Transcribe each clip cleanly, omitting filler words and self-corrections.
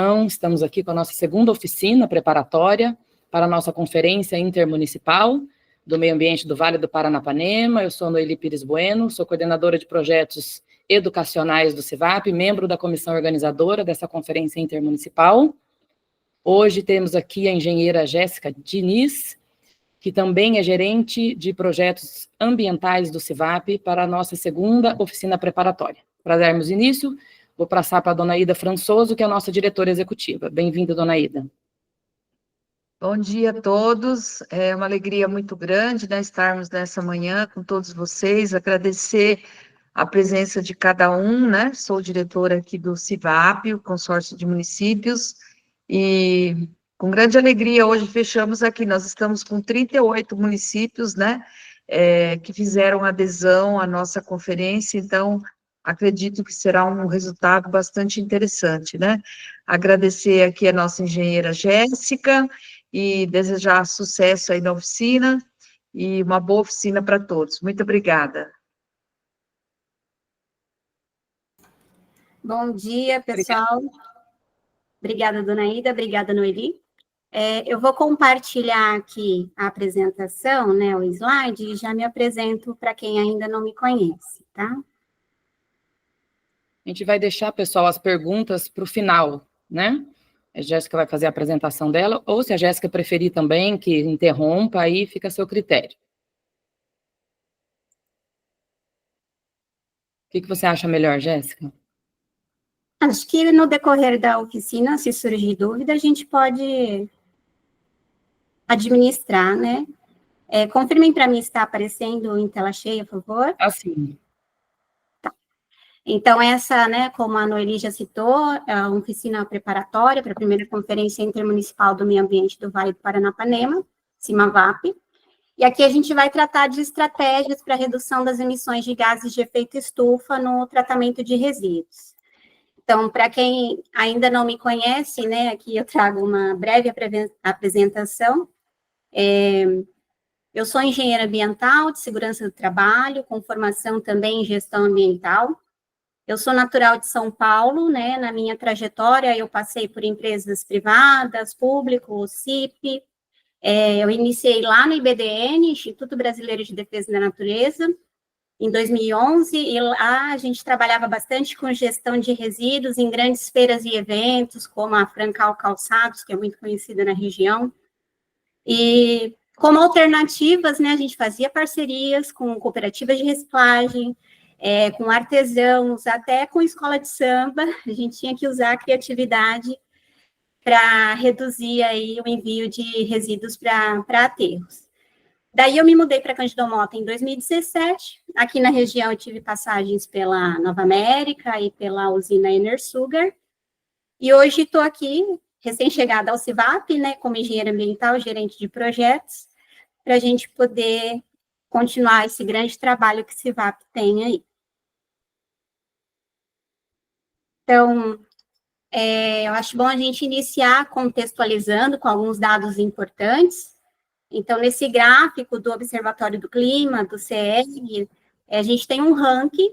Então, estamos aqui com a nossa segunda oficina preparatória para a nossa conferência intermunicipal do meio ambiente do Vale do Paranapanema. Eu sou Noeli Pires Bueno, sou coordenadora de projetos educacionais do CIVAP, membro da comissão organizadora dessa conferência intermunicipal. Hoje temos aqui a engenheira Jéssica Diniz, que também é gerente de projetos ambientais do CIVAP, para a nossa segunda oficina preparatória. Para darmos início, vou passar para a dona Ida Françoso, que é a nossa diretora executiva. Bem-vinda, dona Ida. Bom dia a todos, é uma alegria muito grande, né, estarmos nessa manhã com todos vocês, agradecer a presença de cada um, né, sou diretora aqui do CIVAP, o Consórcio de Municípios, e com grande alegria hoje fechamos aqui, nós estamos com 38 municípios, né, que fizeram adesão à nossa conferência, então acredito que será um resultado bastante interessante, né. Agradecer aqui a nossa engenheira Jéssica, e desejar sucesso aí na oficina, e uma boa oficina para todos. Muito obrigada. Bom dia, pessoal. Obrigada, dona Ida, obrigada, Noeli. Eu vou compartilhar aqui a apresentação, né, o slide, e já me apresento para quem ainda não me conhece, tá? A gente vai deixar, pessoal, as perguntas para o final, né? A Jéssica vai fazer a apresentação dela, ou se a Jéssica preferir também que interrompa, aí fica a seu critério. O que você acha melhor, Jéssica? Acho que no decorrer da oficina, se surgir dúvida, a gente pode administrar, né? Confirmem para mim se está aparecendo em tela cheia, por favor. Assim. Então, essa, né, como a Noeli já citou, é uma oficina preparatória para a primeira Conferência Intermunicipal do Meio Ambiente do Vale do Paranapanema, CIMAVAP, e aqui a gente vai tratar de estratégias para a redução das emissões de gases de efeito estufa no tratamento de resíduos. Então, para quem ainda não me conhece, né, aqui eu trago uma breve apresentação. Eu sou engenheira ambiental de segurança do trabalho, com formação também em gestão ambiental. Eu sou natural de São Paulo, né, na minha trajetória eu passei por empresas privadas, público, CIP, eu iniciei lá no IBDN, Instituto Brasileiro de Defesa da Natureza, em 2011, e lá a gente trabalhava bastante com gestão de resíduos em grandes feiras e eventos, como a Francal Calçados, que é muito conhecida na região, e como alternativas, né, a gente fazia parcerias com cooperativas de reciclagem, com artesãos, até com escola de samba, a gente tinha que usar a criatividade para reduzir aí o envio de resíduos para aterros. Daí eu me mudei para Cândido Mota em 2017, aqui na região eu tive passagens pela Nova América e pela usina Enersugar, e hoje estou aqui, recém-chegada ao CIVAP, né, como engenheira ambiental, gerente de projetos, para a gente poder continuar esse grande trabalho que o CIVAP tem aí. Então, eu acho bom a gente iniciar contextualizando com alguns dados importantes. Então, nesse gráfico do Observatório do Clima, do CERG, a gente tem um ranking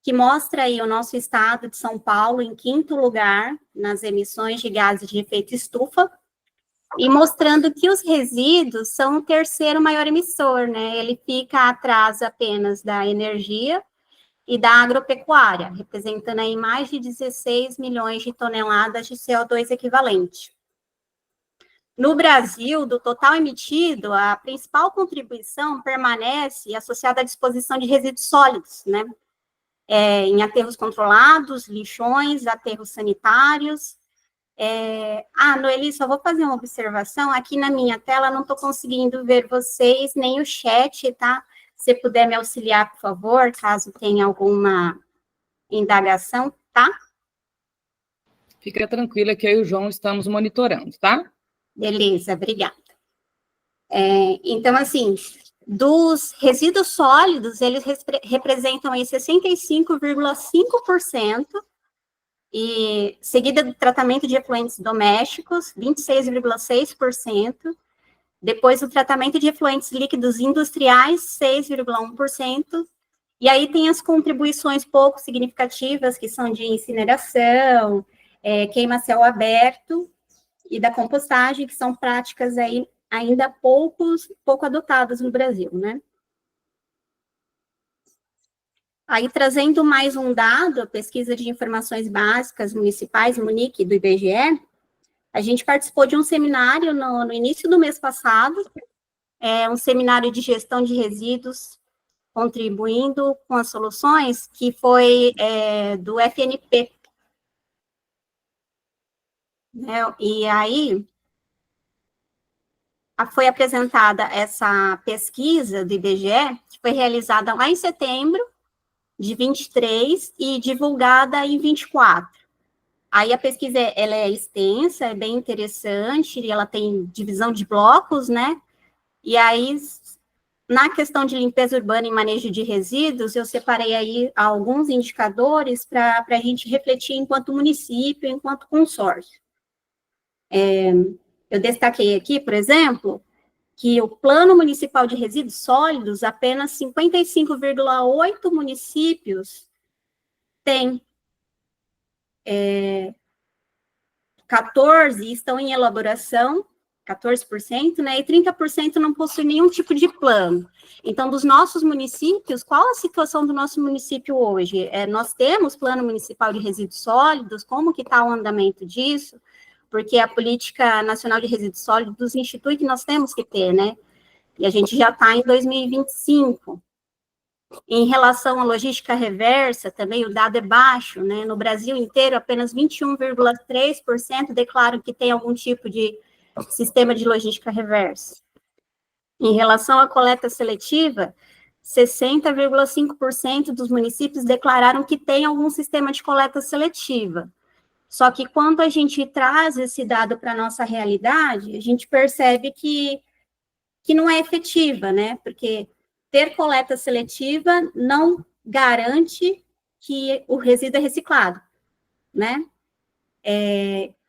que mostra aí o nosso estado de São Paulo em 5º lugar nas emissões de gases de efeito estufa, e mostrando que os resíduos são o 3º maior emissor, né? Ele fica atrás apenas da energia e da agropecuária, representando aí mais de 16 milhões de toneladas de CO2 equivalente. No Brasil, do total emitido, a principal contribuição permanece associada à disposição de resíduos sólidos, né? Em aterros controlados, lixões, aterros sanitários. Noeli, só vou fazer uma observação, aqui na minha tela não estou conseguindo ver vocês, nem o chat, tá? Se puder me auxiliar, por favor, caso tenha alguma indagação, tá? Fica tranquila que eu e o João estamos monitorando, tá? Beleza, obrigada. Então, assim, dos resíduos sólidos, eles representam aí 65,5%, e seguida do tratamento de efluentes domésticos, 26,6%, depois o tratamento de efluentes líquidos industriais, 6,1%, e aí tem as contribuições pouco significativas, que são de incineração, queima a céu aberto e da compostagem, que são práticas aí ainda pouco adotadas no Brasil, né? Aí, trazendo mais um dado, a pesquisa de informações básicas municipais, MUNIC, do IBGE, a gente participou de um seminário no início do mês passado, um seminário de gestão de resíduos, contribuindo com as soluções, que foi do FNP. Né? E aí, foi apresentada essa pesquisa do IBGE, que foi realizada lá em setembro de 23 e divulgada em 24. Aí a pesquisa, ela é extensa, é bem interessante, e ela tem divisão de blocos, né? E aí, na questão de limpeza urbana e manejo de resíduos, eu separei aí alguns indicadores para a gente refletir enquanto município, enquanto consórcio. Eu destaquei aqui, por exemplo, que o Plano Municipal de Resíduos Sólidos, apenas 55,8 municípios têm, 14 estão em elaboração, 14%, né, e 30% não possuem nenhum tipo de plano. Então, dos nossos municípios, qual a situação do nosso município hoje? Nós temos Plano Municipal de Resíduos Sólidos, como que está o andamento disso? Porque a Política Nacional de Resíduos Sólidos institui que nós temos que ter, né? E a gente já está em 2025. Em relação à logística reversa, também o dado é baixo, né? No Brasil inteiro, apenas 21,3% declaram que tem algum tipo de sistema de logística reversa. Em relação à coleta seletiva, 60,5% dos municípios declararam que tem algum sistema de coleta seletiva. Só que quando a gente traz esse dado para a nossa realidade, a gente percebe que não é efetiva, né? Porque ter coleta seletiva não garante que o resíduo é reciclado, né?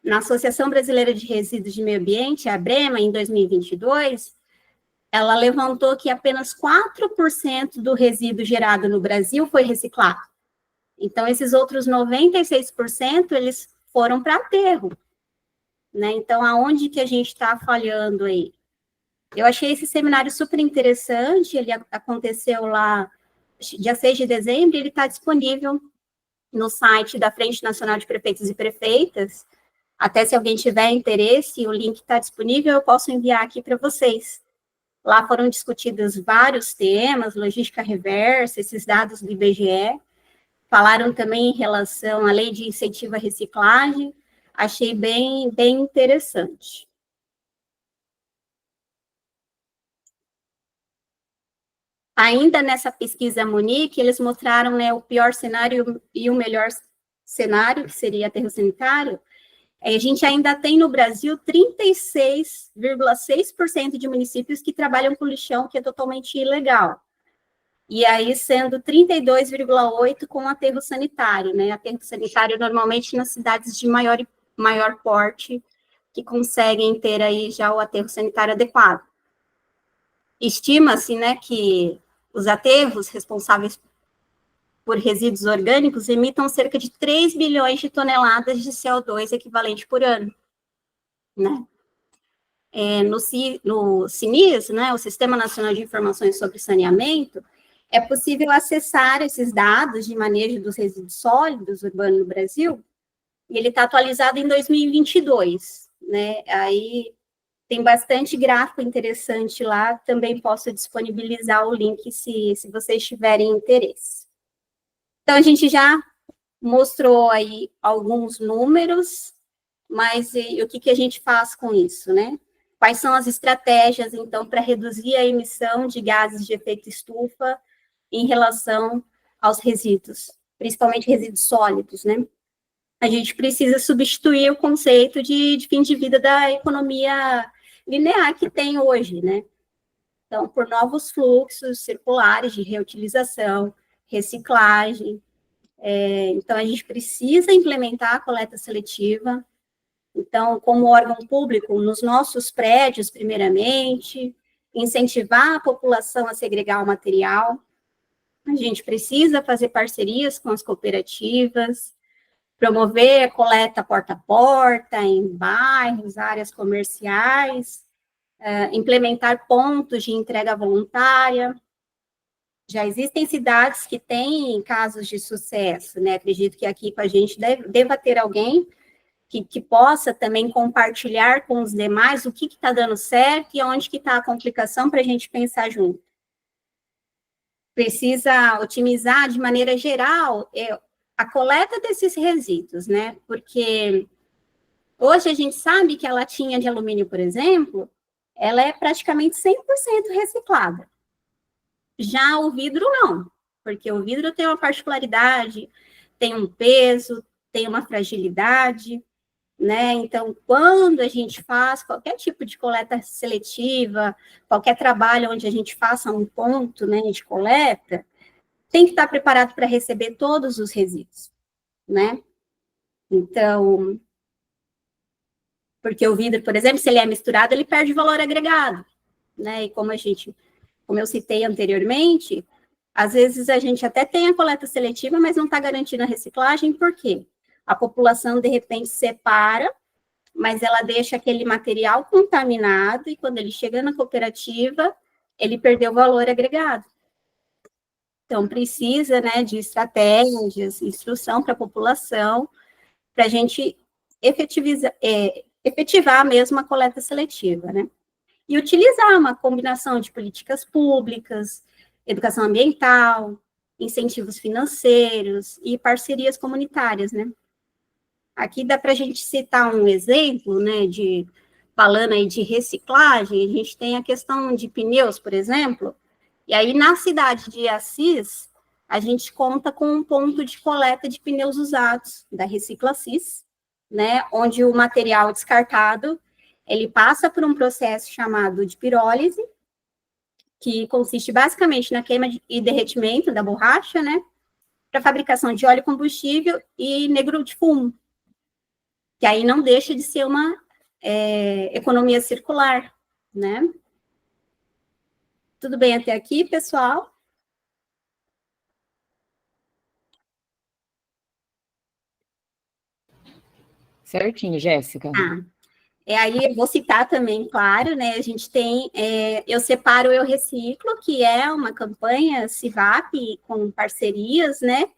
Na Associação Brasileira de Resíduos de Meio Ambiente, a BREMA, em 2022, ela levantou que apenas 4% do resíduo gerado no Brasil foi reciclado. Então, esses outros 96%, eles foram para aterro, né? Então, aonde que a gente está falhando aí? Eu achei esse seminário super interessante, ele aconteceu lá dia 6 de dezembro, ele está disponível no site da Frente Nacional de Prefeitos e Prefeitas. Até se alguém tiver interesse, o link está disponível, eu posso enviar aqui para vocês. Lá foram discutidos vários temas, logística reversa, esses dados do IBGE. Falaram também em relação à lei de incentivo à reciclagem. Achei bem interessante. Ainda nessa pesquisa MUNIC, eles mostraram, né, o pior cenário e o melhor cenário, que seria aterro sanitário. A gente ainda tem no Brasil 36,6% de municípios que trabalham com lixão, que é totalmente ilegal. E aí, sendo 32,8% com aterro sanitário, né? Aterro sanitário, normalmente, nas cidades de maior porte, que conseguem ter aí já o aterro sanitário adequado. Estima-se, né, que os aterros responsáveis por resíduos orgânicos emitam cerca de 3 bilhões de toneladas de CO2 equivalente por ano, né? No SINIS, né, o Sistema Nacional de Informações sobre Saneamento, é possível acessar esses dados de manejo dos resíduos sólidos urbanos no Brasil, e ele está atualizado em 2022, né? Aí tem bastante gráfico interessante lá, também posso disponibilizar o link se vocês tiverem interesse. Então, a gente já mostrou aí alguns números, mas o que a gente faz com isso, né? Quais são as estratégias, então, para reduzir a emissão de gases de efeito estufa em relação aos resíduos, principalmente resíduos sólidos, né? A gente precisa substituir o conceito de fim de vida da economia linear que tem hoje, né? Então, por novos fluxos circulares de reutilização, reciclagem. Então, a gente precisa implementar a coleta seletiva. Então, como órgão público, nos nossos prédios, primeiramente, incentivar a população a segregar o material. A gente precisa fazer parcerias com as cooperativas, promover a coleta porta a porta, em bairros, áreas comerciais, implementar pontos de entrega voluntária. Já existem cidades que têm casos de sucesso, né? Acredito que aqui com a gente deva ter alguém que possa também compartilhar com os demais o que está dando certo e onde que está a complicação para a gente pensar junto. Precisa otimizar de maneira geral a coleta desses resíduos, né? Porque hoje a gente sabe que a latinha de alumínio, por exemplo, ela é praticamente 100% reciclada. Já o vidro não, porque o vidro tem uma particularidade, tem um peso, tem uma fragilidade, né? Então, quando a gente faz qualquer tipo de coleta seletiva, qualquer trabalho onde a gente faça um ponto, né, de coleta, tem que estar preparado para receber todos os resíduos, né? Então, porque o vidro, por exemplo, se ele é misturado, ele perde valor agregado, né? E como eu citei anteriormente, às vezes a gente até tem a coleta seletiva, mas não está garantindo a reciclagem, por quê? A população, de repente, separa, mas ela deixa aquele material contaminado, e quando ele chega na cooperativa, ele perdeu valor agregado. Então, precisa, né, de estratégias, instrução para a população, para a gente efetivar mesmo a coleta seletiva, né? E utilizar uma combinação de políticas públicas, educação ambiental, incentivos financeiros e parcerias comunitárias, né? Aqui dá para a gente citar um exemplo, né, falando aí de reciclagem, a gente tem a questão de pneus, por exemplo, e aí na cidade de Assis, a gente conta com um ponto de coleta de pneus usados, da Recicla Assis, né, onde o material descartado, ele passa por um processo chamado de pirólise, que consiste basicamente na queima e derretimento da borracha, né, para fabricação de óleo combustível e negro de fumo, que aí não deixa de ser uma economia circular, né? Tudo bem até aqui, pessoal? Certinho, Jéssica. Aí eu vou citar também, claro, né? A gente tem Eu Separo, Eu Reciclo, que é uma campanha CIVAP com parcerias, né?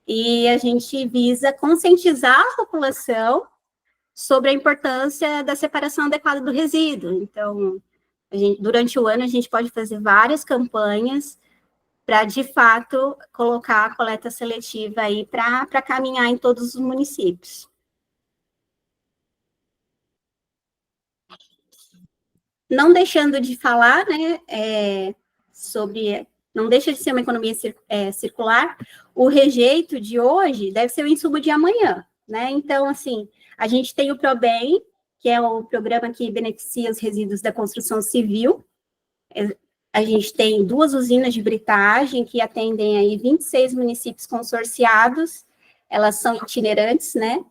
E a gente visa conscientizar a população sobre a importância da separação adequada do resíduo. Então, durante o ano, a gente pode fazer várias campanhas para, de fato, colocar a coleta seletiva aí para caminhar em todos os municípios. Não deixando de falar, né, não deixa de ser uma economia circular, o rejeito de hoje deve ser o insumo de amanhã, né? Então, assim, a gente tem o PROBEM, que é o programa que beneficia os resíduos da construção civil. A gente tem 2 usinas de britagem que atendem aí 26 municípios consorciados. Elas são itinerantes, né?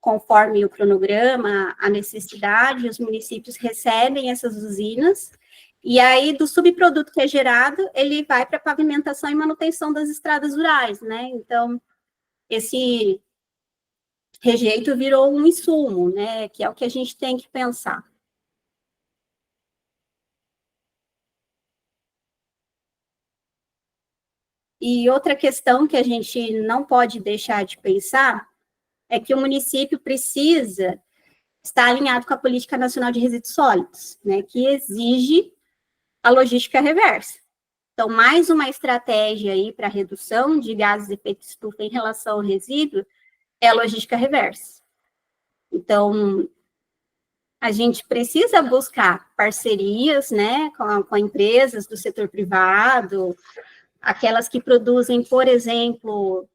Conforme o cronograma, a necessidade, os municípios recebem essas usinas, e aí do subproduto que é gerado, ele vai para pavimentação e manutenção das estradas rurais, né? Então, esse rejeito virou um insumo, né? Que é o que a gente tem que pensar. E outra questão que a gente não pode deixar de pensar é que o município precisa estar alinhado com a Política Nacional de Resíduos Sólidos, né, que exige a logística reversa. Então, mais uma estratégia aí para redução de gases de efeito estufa em relação ao resíduo é a logística reversa. Então, a gente precisa buscar parcerias, né, com empresas do setor privado, aquelas que produzem, por exemplo,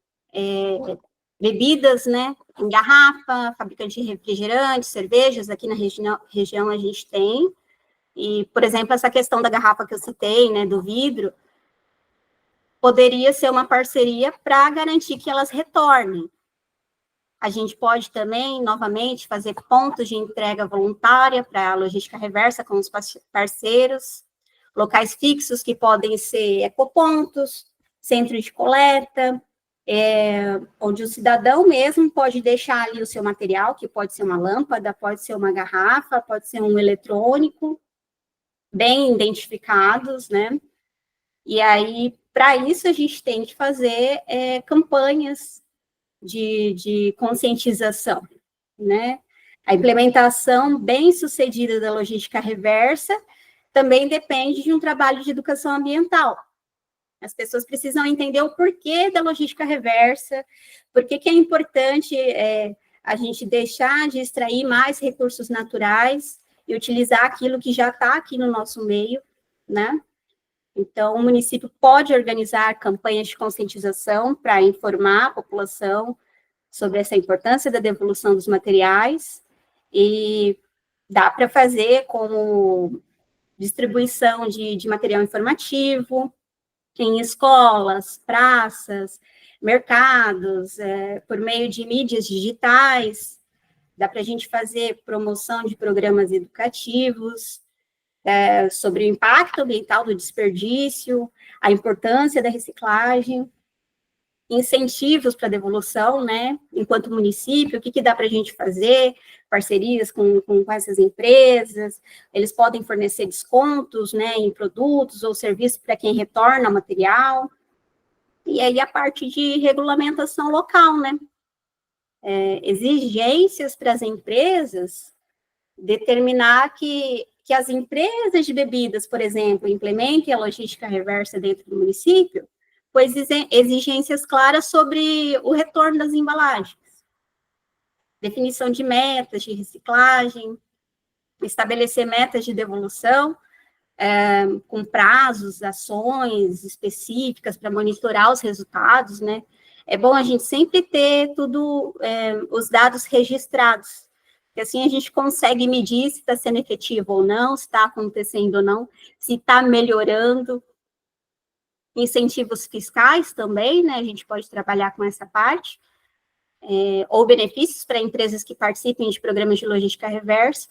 bebidas, né, em garrafa, fabricante de refrigerantes, cervejas, aqui na região a gente tem. E, por exemplo, essa questão da garrafa que eu citei, né, do vidro, poderia ser uma parceria para garantir que elas retornem. A gente pode também, novamente, fazer pontos de entrega voluntária para a logística reversa com os parceiros, locais fixos que podem ser ecopontos, centros de coleta, onde o cidadão mesmo pode deixar ali o seu material, que pode ser uma lâmpada, pode ser uma garrafa, pode ser um eletrônico, bem identificados, né? E aí, para isso, a gente tem que fazer campanhas de conscientização, né? A implementação bem-sucedida da logística reversa também depende de um trabalho de educação ambiental. As pessoas precisam entender o porquê da logística reversa, por que é importante a gente deixar de extrair mais recursos naturais e utilizar aquilo que já está aqui no nosso meio, né? Então, o município pode organizar campanhas de conscientização para informar a população sobre essa importância da devolução dos materiais, e dá para fazer como distribuição de material informativo em escolas, praças, mercados, por meio de mídias digitais, dá para a gente fazer promoção de programas educativos, sobre o impacto ambiental do desperdício, a importância da reciclagem, incentivos para devolução, né, enquanto município, o que dá para a gente fazer, parcerias com essas empresas, eles podem fornecer descontos, né, em produtos ou serviços para quem retorna o material, e aí a parte de regulamentação local, né, exigências para as empresas, determinar que as empresas de bebidas, por exemplo, implementem a logística reversa dentro do município, pois exigências claras sobre o retorno das embalagens, definição de metas de reciclagem, estabelecer metas de devolução, com prazos, ações específicas para monitorar os resultados, né? É bom a gente sempre ter os dados registrados, porque assim a gente consegue medir se está sendo efetivo ou não, se está acontecendo ou não, se está melhorando. Incentivos fiscais também, né? A gente pode trabalhar com essa parte, ou benefícios para empresas que participem de programas de logística reversa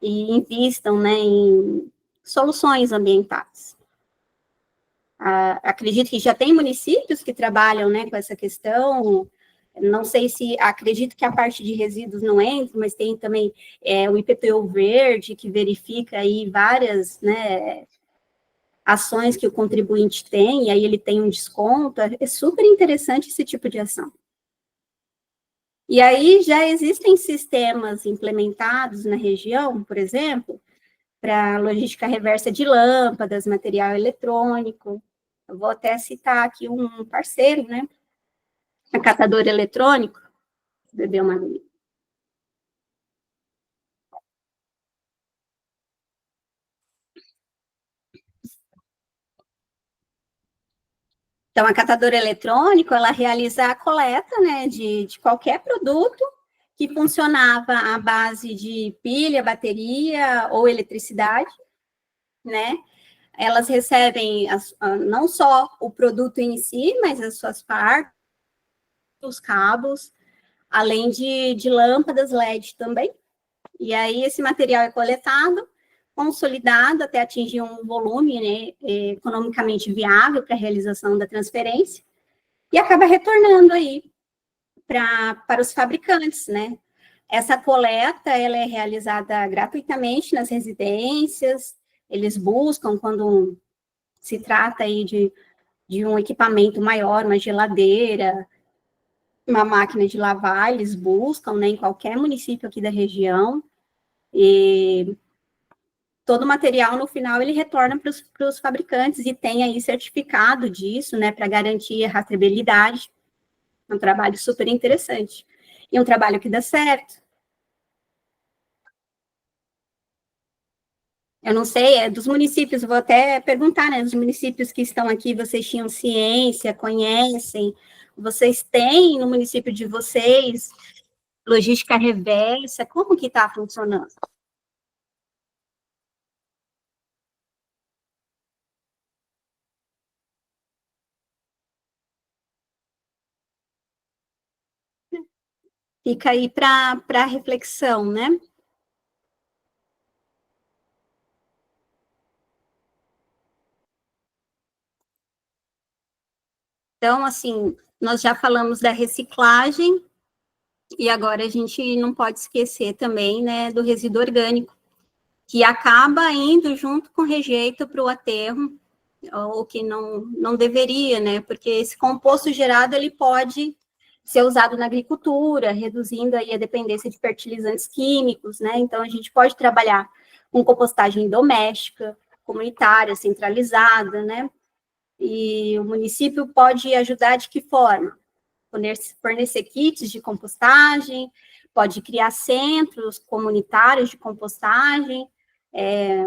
e invistam, né, em soluções ambientais. Acredito que já tem municípios que trabalham, né, com essa questão. Não sei se, acredito que a parte de resíduos não entra, mas tem também o IPTU verde, que verifica aí várias, né, ações que o contribuinte tem, e aí ele tem um desconto. É super interessante esse tipo de ação. E aí já existem sistemas implementados na região, por exemplo, para logística reversa de lâmpadas, material eletrônico. Eu vou até citar aqui um parceiro, né? A Catador Eletrônico. Beber uma aguinha. Então, a Catadora Eletrônico, ela realiza a coleta, né, de qualquer produto que funcionava à base de pilha, bateria ou eletricidade, né? Elas recebem não só o produto em si, mas as suas partes, os cabos, além de lâmpadas LED também. E aí esse material é coletado, consolidado até atingir um volume, né, economicamente viável para a realização da transferência, e acaba retornando aí para os fabricantes, né? Essa coleta, ela é realizada gratuitamente nas residências, eles buscam, quando se trata aí de um equipamento maior, uma geladeira, uma máquina de lavar, eles buscam, né, em qualquer município aqui da região, e todo o material, no final, ele retorna para os fabricantes, e tem aí certificado disso, né, para garantir a rastreabilidade. É um trabalho super interessante. E um trabalho que dá certo. Eu não sei, dos municípios, vou até perguntar, né, dos municípios que estão aqui, vocês tinham ciência, conhecem, vocês têm no município de vocês logística reversa, como que está funcionando? Fica aí para reflexão, né? Então, assim, Nós já falamos da reciclagem, e agora a gente não pode esquecer também, né, do resíduo orgânico, que acaba indo junto com o rejeito para o aterro, ou que não deveria, né, porque esse composto gerado, ele pode ser usado na agricultura, reduzindo aí a dependência de fertilizantes químicos, né, então a gente pode trabalhar com compostagem doméstica, comunitária, centralizada, né, e o município pode ajudar de que forma? Fornecer kits de compostagem, pode criar centros comunitários de compostagem,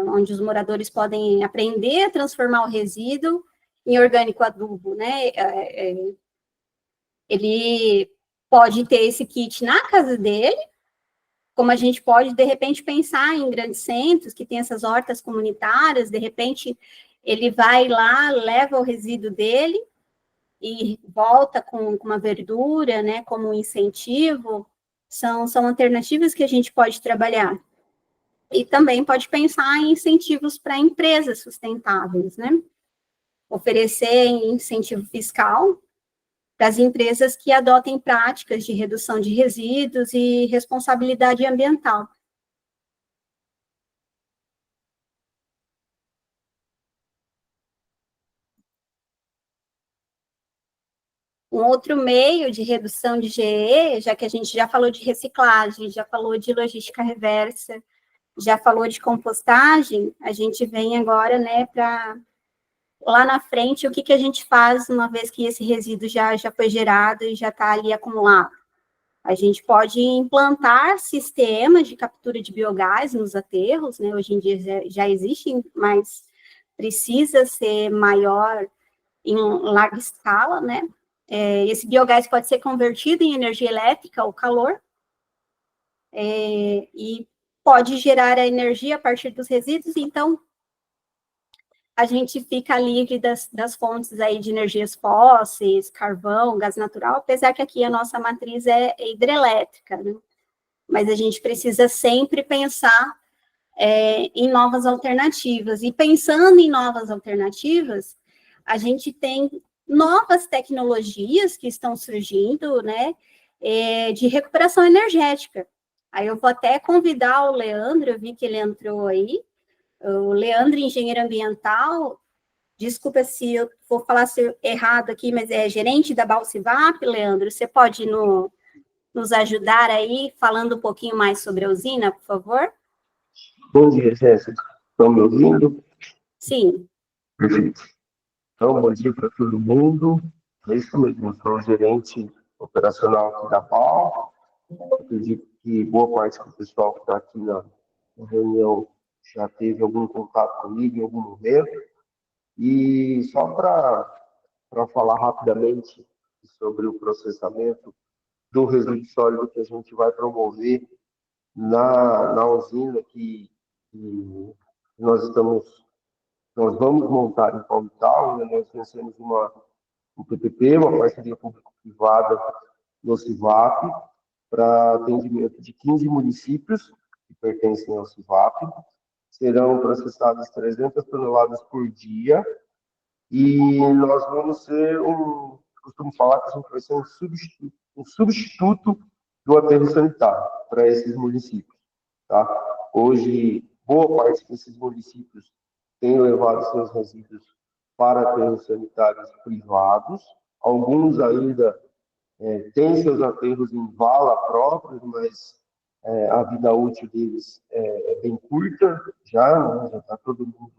onde os moradores podem aprender a transformar o resíduo em orgânico adubo, né? Ele pode ter esse kit na casa dele, como a gente pode, de repente, pensar em grandes centros que tem essas hortas comunitárias, de repente, ele vai lá, leva o resíduo dele e volta com uma verdura, né, como um incentivo, são alternativas que a gente pode trabalhar. E também pode pensar em incentivos para empresas sustentáveis, né? Oferecer incentivo fiscal para as empresas que adotem práticas de redução de resíduos e responsabilidade ambiental. Um outro meio de redução de GE, já que a gente já falou de reciclagem, já falou de logística reversa, já falou de compostagem, a gente vem agora, né, para lá na frente, o que a gente faz uma vez que esse resíduo já foi gerado e já está ali acumulado? A gente pode implantar sistemas de captura de biogás nos aterros, né, hoje em dia já existem, mas precisa ser maior em larga escala, né? Esse biogás pode ser convertido em energia elétrica ou calor, e pode gerar a energia a partir dos resíduos, então a gente fica livre das fontes aí de energias fósseis, carvão, gás natural, apesar que aqui a nossa matriz é hidrelétrica, né? Mas a gente precisa sempre pensar em novas alternativas. E pensando em novas alternativas, a gente tem novas tecnologias que estão surgindo, né, de recuperação energética. Aí eu vou até convidar o Leandro, eu vi que ele entrou aí, o Leandro, engenheiro ambiental, desculpa se eu vou falar errado aqui, mas é gerente da Balcivap, Leandro, você pode nos ajudar aí, falando um pouquinho mais sobre a usina, por favor? Bom dia, Jéssica. Estão me ouvindo? Sim. Perfeito. Então, bom dia para todo mundo. É isso mesmo, eu sou o gerente operacional aqui da PAL. Acredito que boa parte do pessoal que está aqui na reunião já teve algum contato comigo em algum momento. E só para falar rapidamente sobre o processamento do resíduo sólido que a gente vai promover na usina que nós vamos montar em Palmital, né? Nós vencemos um PPP, uma parceria público-privada no CIVAP, para atendimento de 15 municípios que pertencem ao CIVAP. Serão processadas 300 toneladas por dia e nós vamos ser costumo falar que a gente vai ser um substituto do aterro sanitário para esses municípios. Tá? Hoje, boa parte desses municípios tem levado seus resíduos para aterros sanitários privados. Alguns ainda têm seus aterros em vala próprios, mas a vida útil deles é bem curta já, né? Já está todo mundo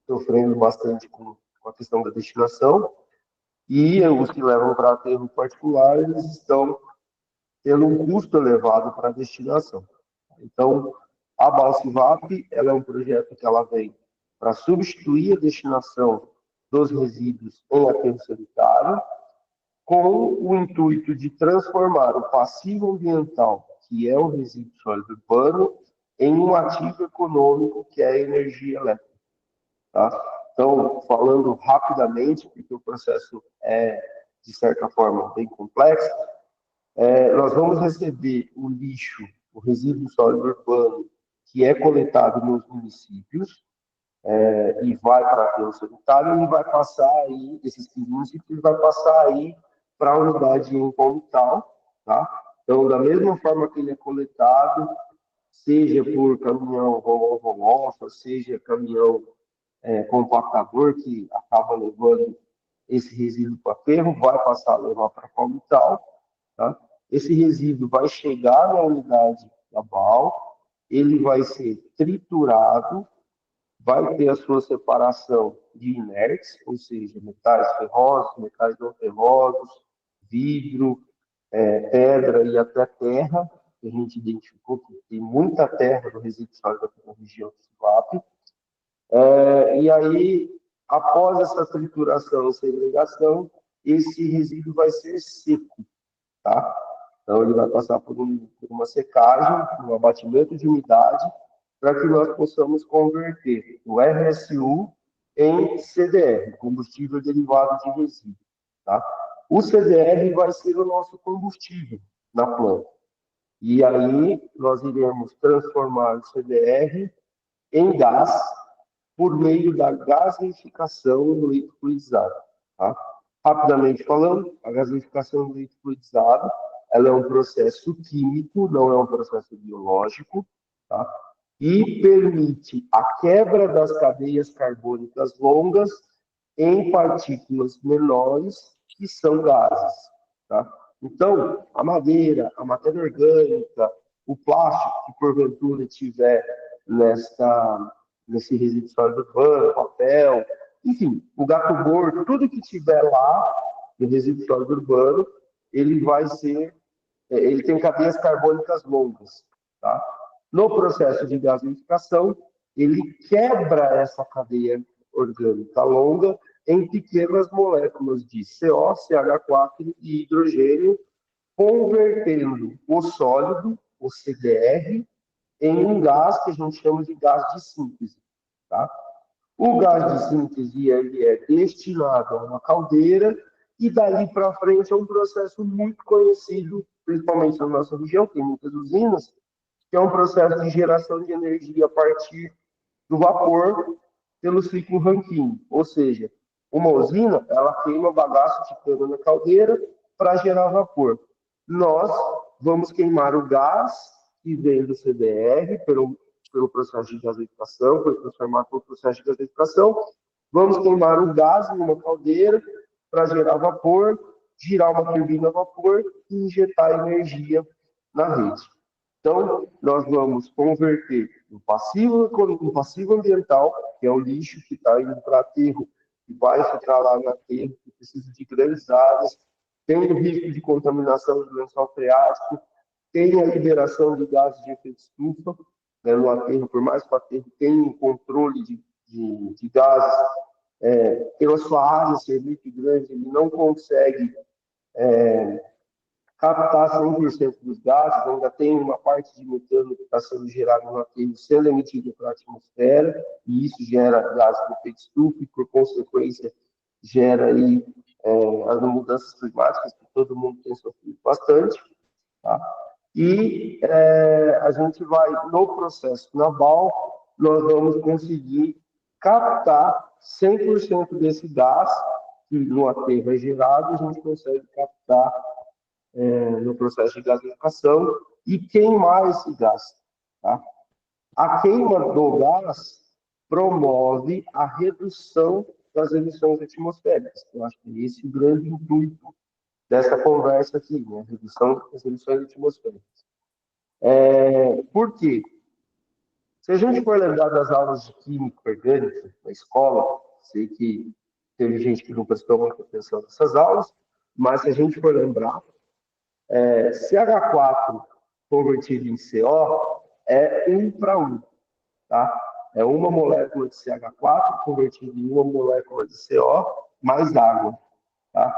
sofrendo bastante com a questão da destinação. E os que levam para aterro particular, eles estão tendo um custo elevado para a destinação. Então, a Balcivap, ela é um projeto que ela vem para substituir a destinação dos resíduos em aterro sanitário, com o intuito de transformar o passivo ambiental, que é o resíduo sólido urbano, em um ativo econômico, que é a energia elétrica. Tá? Então, falando rapidamente, porque o processo é, de certa forma, bem complexo, nós vamos receber o lixo, o resíduo sólido urbano, que é coletado nos municípios, e vai para aterro sanitário e vai passar aí, esses 15 municípios, vai passar aí para a unidade em Palmital, tá? Então, da mesma forma que ele é coletado, seja por caminhão roll-on, seja caminhão compactador, que acaba levando esse resíduo para aterro, vai passar a levar para Palmital, tá? Esse resíduo vai chegar na unidade da BAL, ele vai ser triturado, vai ter a sua separação de inertes, ou seja, metais ferrosos, metais não ferrosos, vidro, pedra e até terra, que a gente identificou que tem muita terra no resíduo sólido aqui na região do SUAP. E aí, após essa trituração e segregação, esse resíduo vai ser seco, tá? Então, ele vai passar por uma secagem, um abatimento de umidade, para que nós possamos converter o RSU em CDR, combustível derivado de resíduo, tá? O CDR vai ser o nosso combustível na planta. E aí, nós iremos transformar o CDR em gás por meio da gasificação do leite fluidizado, tá? Rapidamente falando, a gasificação do leite fluidizado, ela é um processo químico, não é um processo biológico, tá? E permite a quebra das cadeias carbônicas longas em partículas menores, que são gases, tá? Então, a madeira, a matéria orgânica, o plástico que porventura tiver nesse resíduo sólido urbano, papel, enfim, o gato gordo, tudo que tiver lá no resíduo sólido urbano, ele tem cadeias carbônicas longas, tá? No processo de gasificação, ele quebra essa cadeia orgânica longa em pequenas moléculas de CO, CH4 e hidrogênio, convertendo o sólido, o CDR, em um gás que a gente chama de gás de síntese, tá? O gás de síntese ele é destinado a uma caldeira e dali para frente é um processo muito conhecido, principalmente na nossa região, tem muitas usinas, que é um processo de geração de energia a partir do vapor pelo ciclo Rankine. Ou seja, uma usina, ela queima bagaço de cana na caldeira para gerar vapor. Nós vamos queimar o gás que vem do CDR pelo processo de gasificação, foi transformado pelo processo de gasificação. Vamos queimar o gás em uma caldeira para gerar vapor, girar uma turbina a vapor e injetar energia na rede. Então, nós vamos converter um passivo ambiental, que é o lixo que está indo para aterro, que vai ficar lá no aterro, que precisa de grandes áreas, tem o risco de contaminação do lençol freático, tem a liberação de gases de efeito estufa, né, no aterro, por mais que o aterro tenha um controle de gases, pela sua área ser muito grande, ele não consegue captar 100% dos gases, ainda tem uma parte de metano que está sendo gerado no aterro sendo emitido para a atmosfera, e isso gera gases de efeito estufa, e por consequência gera aí as mudanças climáticas que todo mundo tem sofrido bastante, tá? E a gente vai, no processo naval, nós vamos conseguir captar 100% desse gás que no aterro é gerado, a gente consegue captar no processo de gasificação e queimar esse gás, tá? A queima do gás promove a redução das emissões atmosféricas. Eu acho que esse é o grande intuito dessa conversa aqui, né? Redução das emissões atmosféricas. Por quê? Se a gente for lembrar das aulas de química orgânica na escola, sei que teve gente que não prestou muita atenção nessas aulas, mas se a gente for lembrar, CH4 convertido em CO é 1 para 1, tá? É uma molécula de CH4 convertida em uma molécula de CO mais água, tá?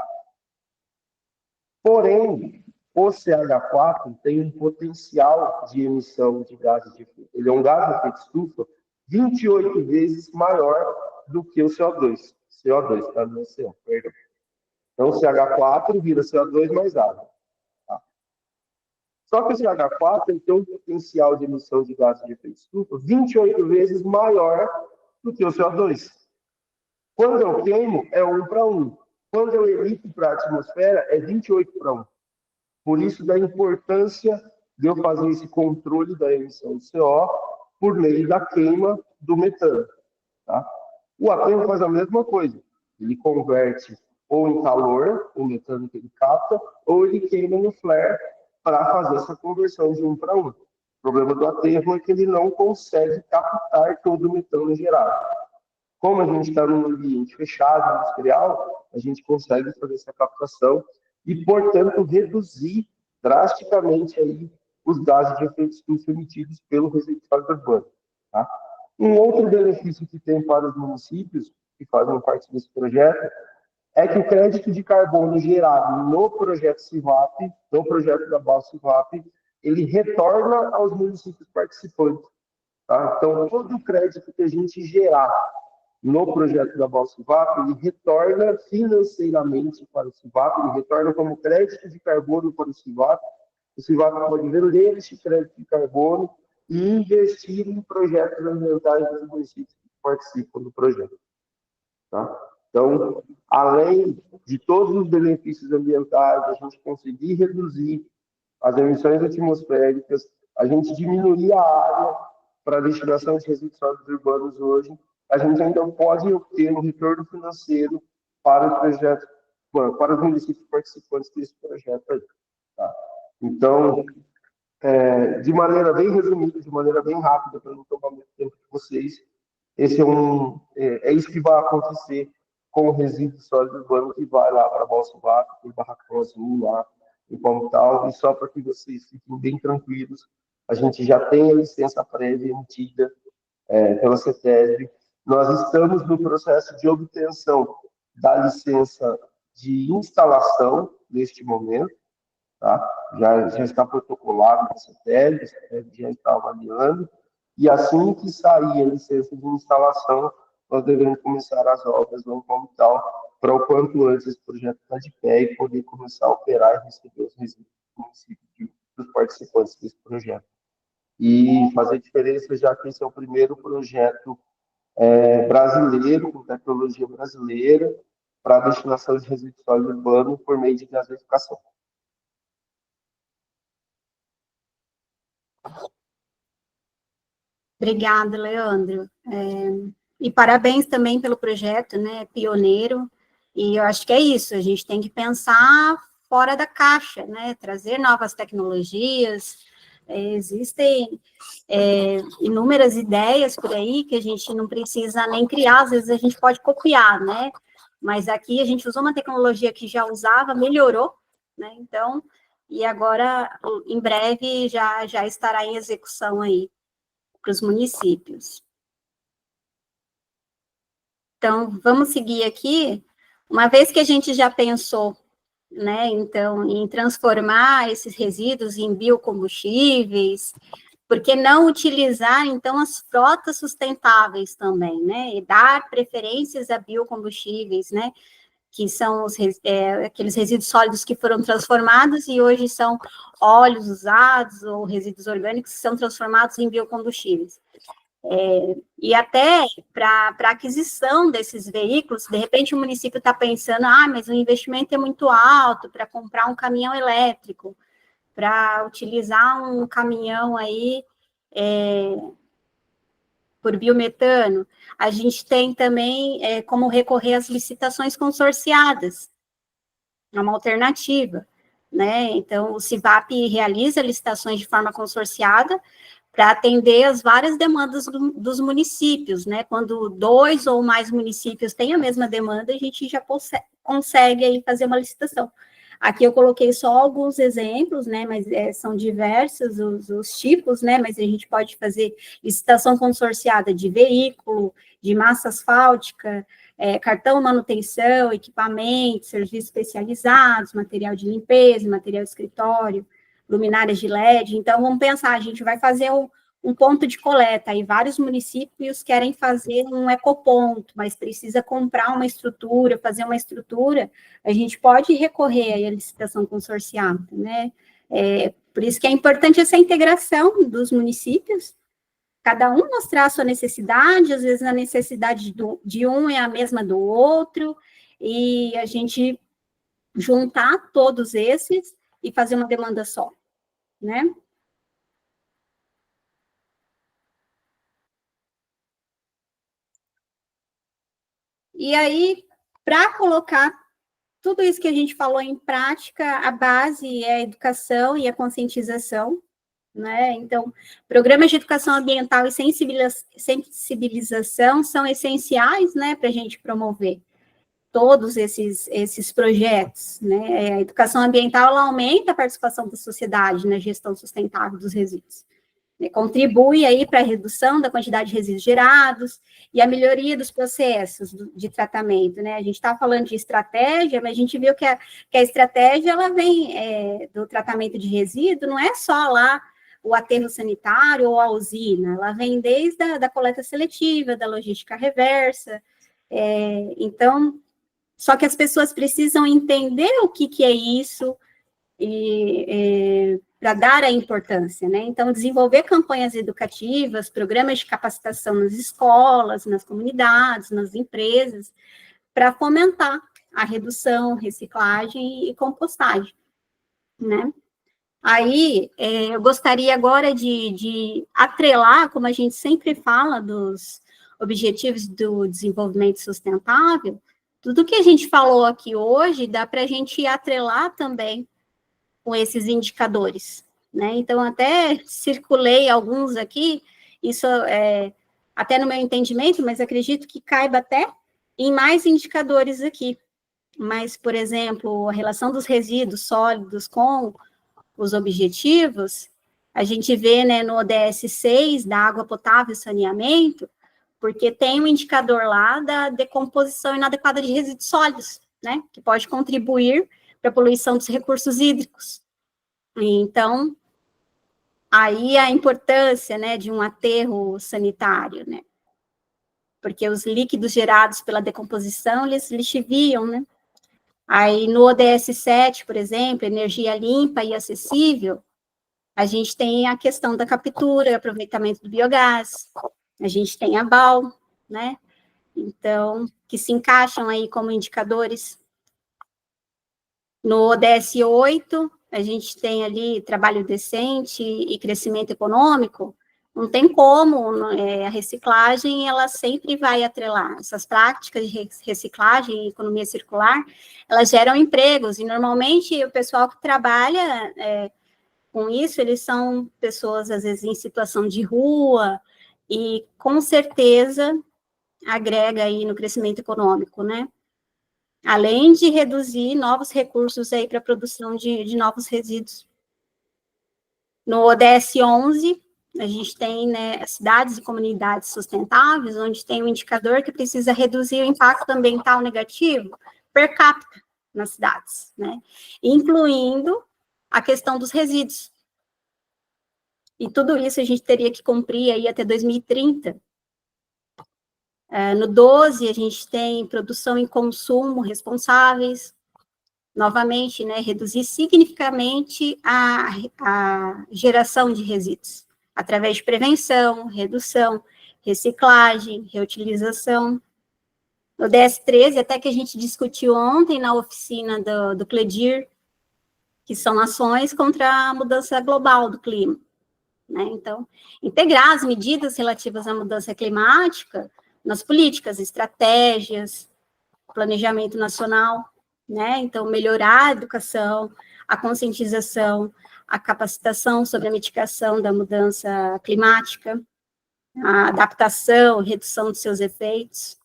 Porém, o CH4 tem um potencial de emissão de gases de efeito. Ele é um gás de efeito estufa 28 vezes maior do que o CO2. CO2, tá? Não é CO, perdão. Então, o CH4 vira CO2 mais água. Só que o CH4 tem um potencial de emissão de gases de efeito estufa 28 vezes maior do que o CO2. Quando eu queimo, é 1 para 1. Quando eu emito para a atmosfera, é 28:1. Por isso, da importância de eu fazer esse controle da emissão de CO por meio da queima do metano. Tá? O aterro faz a mesma coisa. Ele converte ou em calor, o metano que ele capta, ou ele queima no flare para fazer essa conversão de 1 para 1. O problema do aterro é que ele não consegue captar todo o metano gerado. Como a gente está num ambiente fechado, industrial, a gente consegue fazer essa captação e, portanto, reduzir drasticamente aí os gases de efeito estufa emitidos pelo resíduo sólido urbano. Tá? Um outro benefício que tem para os municípios que fazem parte desse projeto é que o crédito de carbono gerado no projeto CIVAP, no projeto da BAL CIVAP, ele retorna aos municípios participantes. Tá? Então, todo o crédito que a gente gerar no projeto da BAL CIVAP, ele retorna financeiramente para o CIVAP, ele retorna como crédito de carbono para o CIVAP pode vender esse crédito de carbono e investir em projetos ambientais dos municípios que participam do projeto. Tá? Então, além de todos os benefícios ambientais, a gente conseguir reduzir as emissões atmosféricas, a gente diminuir a área para a destinação de resíduos sólidos urbanos hoje, a gente ainda pode obter um retorno financeiro para o projeto, para os municípios participantes desse projeto aí. Tá? Então, de maneira bem resumida, de maneira bem rápida, para não tomar muito tempo de vocês, é isso que vai acontecer com o resíduo sólido urbano que vai lá para Balsa Vaca, por Barracão Azul, lá em Palmital, e só para que vocês fiquem bem tranquilos, a gente já tem a licença prévia emitida pela CETESB. Nós estamos no processo de obtenção da licença de instalação neste momento, tá? Já está protocolado na CETESB, a CETESB já está avaliando, e assim que sair a licença de instalação, nós devemos começar as obras no Palmital, para o quanto antes esse projeto estar de pé e poder começar a operar e receber os resíduos do município dos participantes desse projeto. E fazer diferença, já que esse é o primeiro projeto brasileiro, com tecnologia brasileira, para a destinação de resíduos sólidos urbanos por meio de gaseificação. Obrigada, Leandro. E parabéns também pelo projeto, né, pioneiro, e eu acho que é isso, a gente tem que pensar fora da caixa, né, trazer novas tecnologias, existem inúmeras ideias por aí que a gente não precisa nem criar, às vezes a gente pode copiar, né, mas aqui a gente usou uma tecnologia que já usava, melhorou, né, então, e agora, em breve, já estará em execução aí para os municípios. Então, vamos seguir aqui. Uma vez que a gente já pensou, né, então, em transformar esses resíduos em biocombustíveis, por que não utilizar, então, as frotas sustentáveis também, né, e dar preferências a biocombustíveis, né, que são aqueles resíduos sólidos que foram transformados e hoje são óleos usados ou resíduos orgânicos que são transformados em biocombustíveis. E até para a aquisição desses veículos, de repente o município está pensando, mas o investimento é muito alto para comprar um caminhão elétrico, para utilizar um caminhão aí por biometano. A gente tem também como recorrer às licitações consorciadas, é uma alternativa, né? Então, o CIVAP realiza licitações de forma consorciada para atender as várias demandas dos municípios, né? Quando 2 ou mais municípios têm a mesma demanda, a gente já consegue aí fazer uma licitação. Aqui eu coloquei só alguns exemplos, né, mas são diversos os tipos, né, mas a gente pode fazer licitação consorciada de veículo, de massa asfáltica, cartão manutenção, equipamentos, serviços especializados, material de limpeza, material de escritório, luminárias de LED. Então, vamos pensar, a gente vai fazer um ponto de coleta, aí vários municípios querem fazer um ecoponto, mas precisa comprar uma estrutura, fazer uma estrutura, a gente pode recorrer à licitação consorciada, né? Por isso que é importante essa integração dos municípios, cada um mostrar a sua necessidade, às vezes a necessidade de um é a mesma do outro, e a gente juntar todos esses e fazer uma demanda só, né? E aí, para colocar tudo isso que a gente falou em prática, a base é a educação e a conscientização, né? Então, programas de educação ambiental e sensibilização são essenciais, né, para a gente promover todos esses projetos, né? A educação ambiental, ela aumenta a participação da sociedade na gestão sustentável dos resíduos, né? Contribui aí para a redução da quantidade de resíduos gerados e a melhoria dos processos de tratamento, né? A gente está falando de estratégia, mas a gente viu que a estratégia, ela vem do tratamento de resíduo, não é só lá o aterro sanitário ou a usina, ela vem desde a coleta seletiva, da logística reversa, então, só que as pessoas precisam entender o que é isso para dar a importância, né? Então, desenvolver campanhas educativas, programas de capacitação nas escolas, nas comunidades, nas empresas, para fomentar a redução, reciclagem e compostagem, né? Aí, eu gostaria agora de atrelar, como a gente sempre fala dos Objetivos do Desenvolvimento Sustentável, tudo que a gente falou aqui hoje, dá para a gente atrelar também com esses indicadores, né? Então, até circulei alguns aqui, isso até no meu entendimento, mas acredito que caiba até em mais indicadores aqui. Mas, por exemplo, a relação dos resíduos sólidos com os objetivos, a gente vê, né, no ODS 6, da água potável e saneamento, porque tem um indicador lá da decomposição inadequada de resíduos sólidos, né, que pode contribuir para a poluição dos recursos hídricos. Então, aí a importância, né, de um aterro sanitário, né, porque os líquidos gerados pela decomposição, eles lixiviam, né. Aí, no ODS 7, por exemplo, energia limpa e acessível, a gente tem a questão da captura e aproveitamento do biogás, a gente tem a BAU, né, então, que se encaixam aí como indicadores. No ODS 8, a gente tem ali trabalho decente e crescimento econômico, não tem como, a reciclagem, ela sempre vai atrelar. Essas práticas de reciclagem e economia circular, elas geram empregos, e normalmente o pessoal que trabalha com isso, eles são pessoas, às vezes, em situação de rua, e com certeza agrega aí no crescimento econômico, né? Além de reduzir novos recursos aí para a produção de novos resíduos. No ODS 11, a gente tem, né, cidades e comunidades sustentáveis, onde tem um indicador que precisa reduzir o impacto ambiental negativo per capita nas cidades, né, incluindo a questão dos resíduos. E tudo isso a gente teria que cumprir aí até 2030. No 12, a gente tem produção e consumo responsáveis, novamente, né, reduzir significativamente a geração de resíduos, através de prevenção, redução, reciclagem, reutilização. No ODS 13, até que a gente discutiu ontem na oficina do CLEDIR, que são ações contra a mudança global do clima, né? Então, integrar as medidas relativas à mudança climática nas políticas, estratégias, planejamento nacional, né? Então, melhorar a educação, a conscientização, a capacitação sobre a mitigação da mudança climática, a adaptação, redução dos seus efeitos.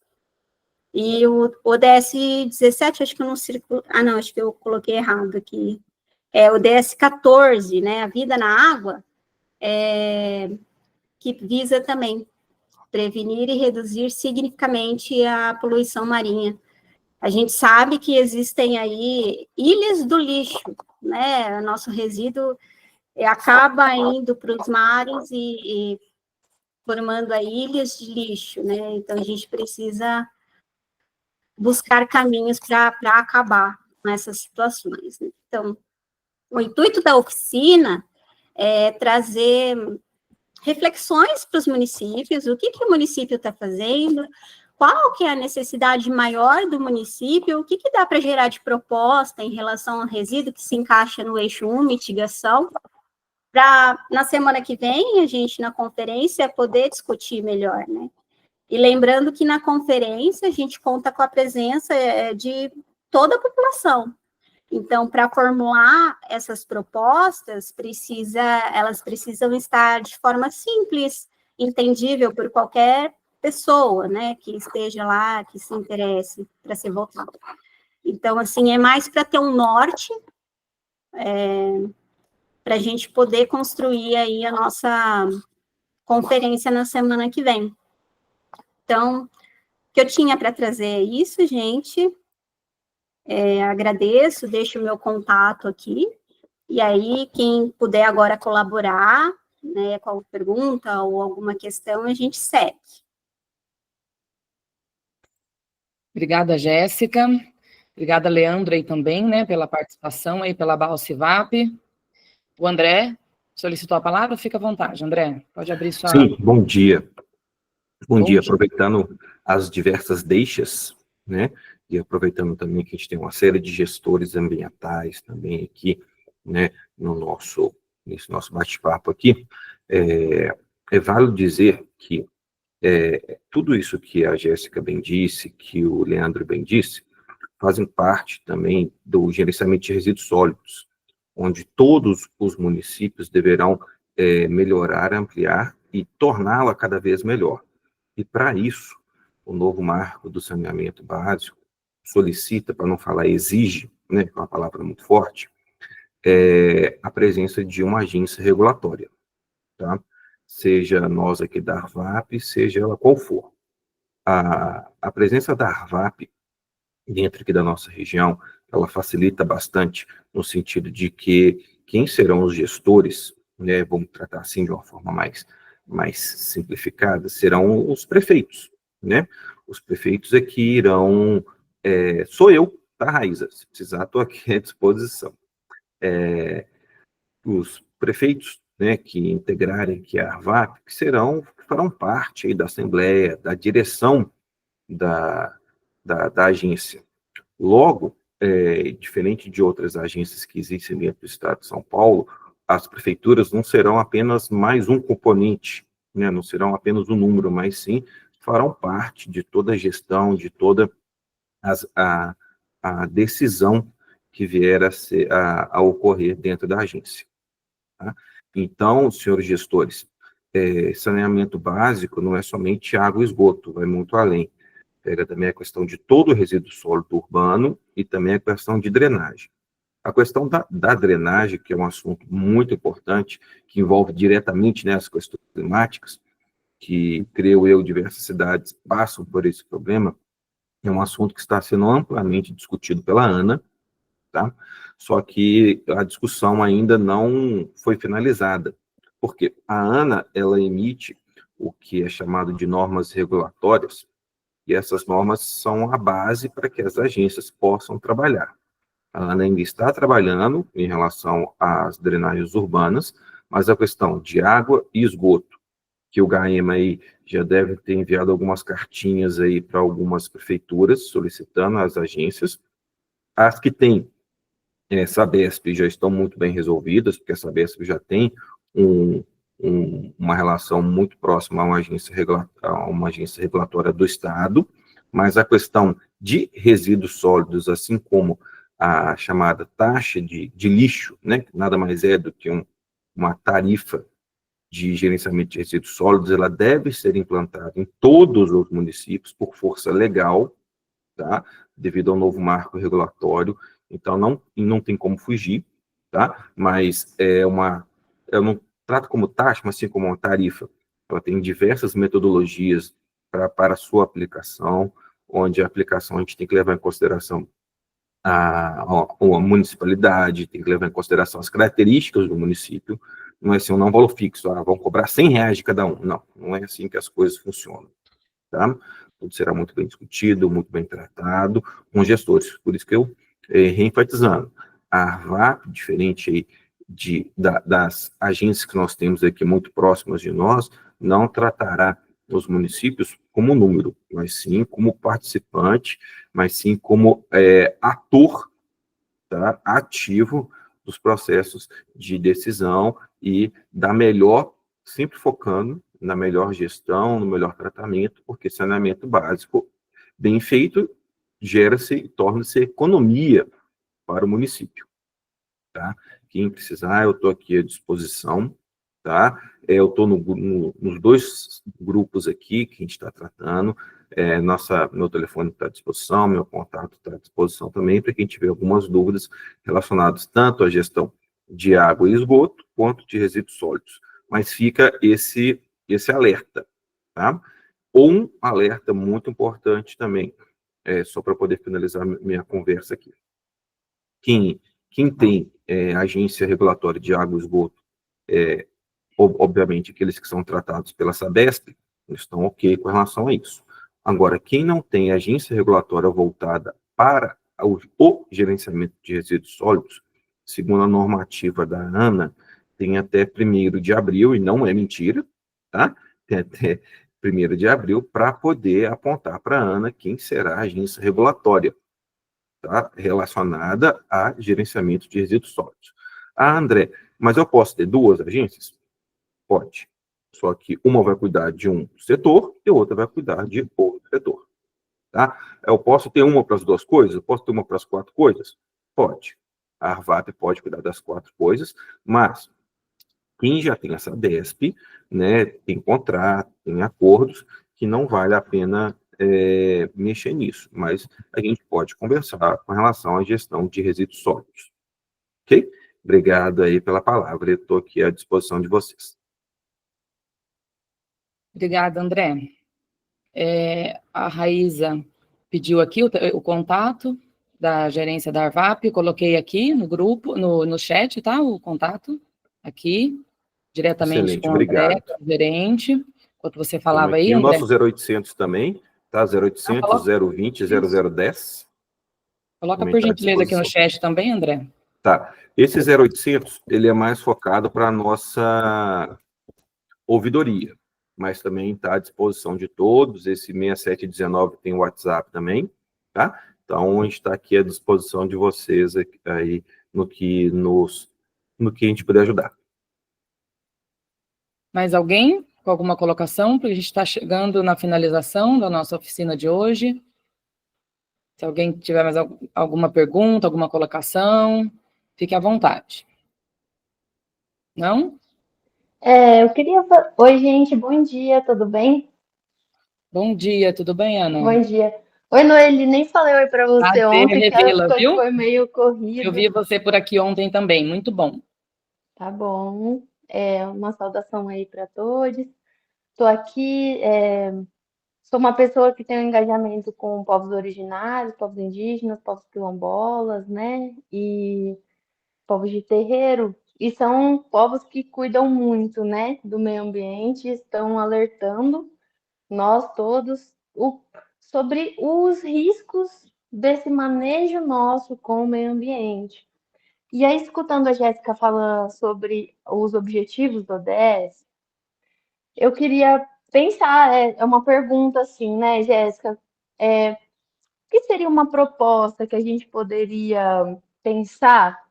E o ODS 17, acho que eu não circulo... Ah, não, acho que eu coloquei errado aqui. O ODS 14, né? A vida na água, que visa também prevenir e reduzir significativamente a poluição marinha. A gente sabe que existem aí ilhas do lixo, né? Nosso resíduo acaba indo para os mares e formando aí ilhas de lixo, né? Então, a gente precisa buscar caminhos para acabar com essas situações, né? Então, o intuito da oficina é trazer reflexões para os municípios, o que o município está fazendo, qual que é a necessidade maior do município, o que dá para gerar de proposta em relação ao resíduo que se encaixa no eixo 1, mitigação, para, na semana que vem, a gente, na conferência, poder discutir melhor, né? E lembrando que na conferência a gente conta com a presença de toda a população. Então, para formular essas propostas, elas precisam estar de forma simples, entendível por qualquer pessoa, né, que esteja lá, que se interesse para ser votado. Então, assim, é mais para ter um norte, para a gente poder construir aí a nossa conferência na semana que vem. Então, o que eu tinha para trazer é isso, gente. Agradeço, deixo o meu contato aqui, e aí, quem puder agora colaborar, né, com alguma pergunta ou alguma questão, a gente segue. Obrigada, Jéssica. Obrigada, Leandro, aí também, né, pela participação aí, pela BAL-CIVAP. O André solicitou a palavra, fica à vontade, André, pode abrir sua... Sim, bom dia. Bom dia, aproveitando as diversas deixas, né, e aproveitando também que a gente tem uma série de gestores ambientais também aqui, né, nesse nosso bate-papo aqui, é válido dizer que tudo isso que a Jéssica bem disse, que o Leandro bem disse, fazem parte também do gerenciamento de resíduos sólidos, onde todos os municípios deverão melhorar, ampliar e torná-la cada vez melhor. E para isso, o novo marco do saneamento básico solicita, para não falar exige, né, que é uma palavra muito forte, a presença de uma agência regulatória, tá? Seja nós aqui da ARVAP, seja ela qual for. A presença da ARVAP dentro aqui da nossa região, ela facilita bastante no sentido de que quem serão os gestores, né, vamos tratar assim de uma forma mais simplificada, serão os prefeitos, né? Os prefeitos é que irão... sou eu, tá, Raíza? Se precisar, estou aqui à disposição. Os prefeitos, né, que integrarem aqui a ARVAP, que farão parte aí da Assembleia, da direção da agência. Logo, diferente de outras agências que existem dentro do Estado de São Paulo, as prefeituras não serão apenas mais um componente, né, não serão apenas um número, mas sim farão parte de toda a gestão, de toda a decisão que vier a ocorrer dentro da agência. Tá? Então, senhores gestores, saneamento básico não é somente água e esgoto, vai muito além. Pega também a questão de todo o resíduo sólido urbano e também a questão de drenagem. A questão da drenagem, que é um assunto muito importante, que envolve diretamente, né, as questões climáticas, que, creio eu, diversas cidades passam por esse problema, é um assunto que está sendo amplamente discutido pela ANA, tá? Só que a discussão ainda não foi finalizada, porque a ANA, ela emite o que é chamado de normas regulatórias, e essas normas são a base para que as agências possam trabalhar. A ANA ainda está trabalhando em relação às drenagens urbanas, mas a questão de água e esgoto, que o GAEMA aí já deve ter enviado algumas cartinhas aí para algumas prefeituras, solicitando às agências. As que têm Sabesp já estão muito bem resolvidas, porque a Sabesp já tem uma relação muito próxima a uma agência regulatória do Estado, mas a questão de resíduos sólidos, assim como a chamada taxa de lixo, né, que nada mais é do que uma tarifa de gerenciamento de resíduos sólidos, ela deve ser implantada em todos os municípios por força legal, tá, devido ao novo marco regulatório. Então, não tem como fugir, tá, mas eu não trato como taxa, mas sim como uma tarifa. Ela tem diversas metodologias para a sua aplicação, onde a aplicação a gente tem que levar em consideração a municipalidade, tem que levar em consideração as características do município, não é assim, não valor fixo, vão cobrar R$100 de cada um, não é assim que as coisas funcionam, tá? Tudo será muito bem discutido, muito bem tratado, com gestores, por isso que eu, reenfatizando, a ARVAP, diferente aí das agências que nós temos aqui muito próximas de nós, não tratará os municípios como número, mas sim como participante, mas sim como ator, tá, ativo dos processos de decisão e da melhor, sempre focando na melhor gestão, no melhor tratamento, porque saneamento básico bem feito gera-se e torna-se economia para o município, tá? Quem precisar, eu estou aqui à disposição, tá? Eu estou nos dois grupos aqui que a gente está tratando, meu telefone está à disposição, meu contato está à disposição também, para quem tiver algumas dúvidas relacionadas tanto à gestão de água e esgoto, quanto de resíduos sólidos. Mas fica esse alerta, tá? Um alerta muito importante também, só para poder finalizar minha conversa aqui. Quem tem agência regulatória de água e esgoto, obviamente, aqueles que são tratados pela Sabesp, estão ok com relação a isso. Agora, quem não tem agência regulatória voltada para o gerenciamento de resíduos sólidos, segundo a normativa da ANA, tem até 1º de abril, e não é mentira, tá? Tem até 1º de abril para poder apontar para a ANA quem será a agência regulatória, tá? Relacionada a gerenciamento de resíduos sólidos. Ah, André, mas eu posso ter 2 agências? Pode. Só que uma vai cuidar de um setor e a outra vai cuidar de outro setor. Tá? Eu posso ter uma para as 2 coisas? Eu posso ter uma para as 4 coisas? Pode. A Arvap pode cuidar das 4 coisas, mas quem já tem essa DESP, né, tem contrato, tem acordos, que não vale a pena mexer nisso, mas a gente pode conversar com relação à gestão de resíduos sólidos. Ok? Obrigado aí pela palavra, eu estou aqui à disposição de vocês. Obrigada, André. A Raíza pediu aqui o contato da gerência da Arvap, coloquei aqui no grupo, no chat, tá? O contato aqui, diretamente Excelente, com o André, obrigado. que é o gerente, enquanto você falava aí, E o André. nosso 0800 também, tá? 0800 020 0010. Coloca Também por está à gentileza aqui no disposição. chat também, André. Tá. Esse 0800, ele é mais focado para a nossa ouvidoria, mas também está à disposição de todos. Esse 6719 tem o WhatsApp também, tá? Então, a gente está aqui à disposição de vocês aí no que a gente puder ajudar. Mais alguém com alguma colocação? Porque a gente está chegando na finalização da nossa oficina de hoje. Se alguém tiver mais alguma pergunta, alguma colocação, fique à vontade. Não? Eu queria. Oi, gente, bom dia, tudo bem? Bom dia, tudo bem, Ana? Bom dia. Oi, Noeli, nem falei oi para você Prazer ontem, que revê-la, acho que viu? foi meio Eu corrido. vi você por aqui ontem também, muito bom. Tá bom. Uma saudação aí para todos. Estou aqui, sou uma pessoa que tem um engajamento com povos originários, povos indígenas, povos quilombolas, né? E povos de terreiro. E são povos que cuidam muito, né, do meio ambiente, estão alertando nós todos sobre os riscos desse manejo nosso com o meio ambiente. E aí, escutando a Jéssica falando sobre os objetivos do ODS, eu queria pensar, é uma pergunta assim, né, Jéssica? O que seria uma proposta que a gente poderia pensar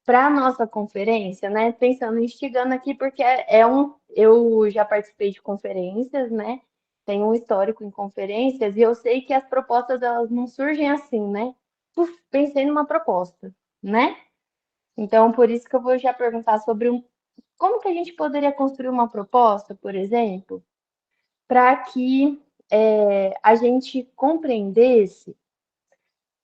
para a nossa conferência, né? Pensando, instigando aqui, porque eu já participei de conferências, né? Tenho um histórico em conferências e eu sei que as propostas elas não surgem assim, né? Pensei numa proposta, né? Então, por isso que eu vou já perguntar sobre como que a gente poderia construir uma proposta, por exemplo, para que a gente compreendesse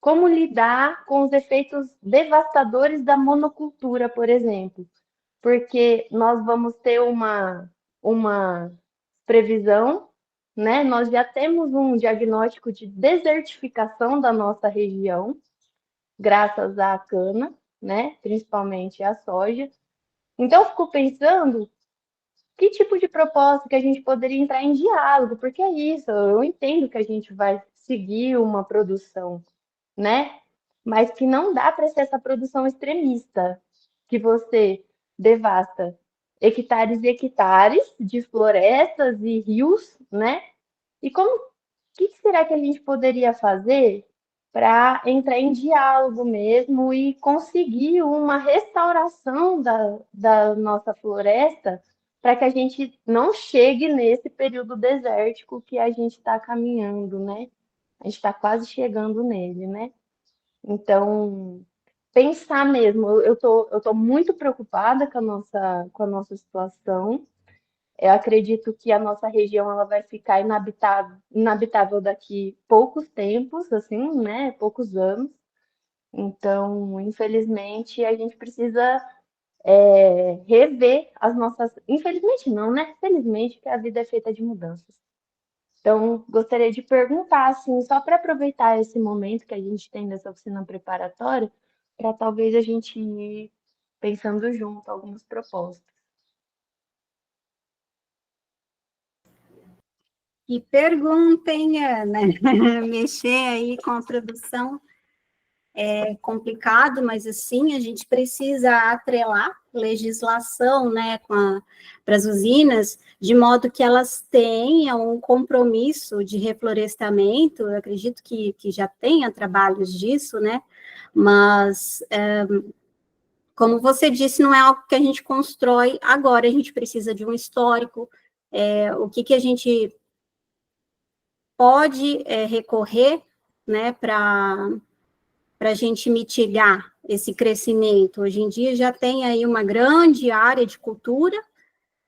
como lidar com os efeitos devastadores da monocultura, por exemplo, porque nós vamos ter uma previsão, né? Nós já temos um diagnóstico de desertificação da nossa região, graças à cana, né? Principalmente à soja. Então, eu fico pensando que tipo de proposta que a gente poderia entrar em diálogo, porque é isso, eu entendo que a gente vai seguir uma produção, né? Mas que não dá para ser essa produção extremista, que você devasta hectares e hectares de florestas e rios, né? E o que será que a gente poderia fazer para entrar em diálogo mesmo e conseguir uma restauração da nossa floresta para que a gente não chegue nesse período desértico que a gente está caminhando, né? A gente está quase chegando nele, né? Então, pensar mesmo, eu tô muito preocupada com a nossa situação. Eu acredito que a nossa região ela vai ficar inabitável daqui poucos tempos, assim, né? Poucos anos. Então, infelizmente, a gente precisa rever as nossas. Infelizmente não, né? Felizmente, que a vida é feita de mudanças. Então, gostaria de perguntar, assim, só para aproveitar esse momento que a gente tem nessa oficina preparatória, para talvez a gente ir pensando junto algumas propostas. Que perguntem, Ana. Mexer aí com a produção é complicado, mas assim, a gente precisa atrelar legislação, né, para as usinas, de modo que elas tenham um compromisso de reflorestamento. Eu acredito que já tenha trabalhos disso, né, mas, como você disse, não é algo que a gente constrói agora, a gente precisa de um histórico, o que a gente pode recorrer, né, para a gente mitigar esse crescimento. Hoje em dia já tem aí uma grande área de cultura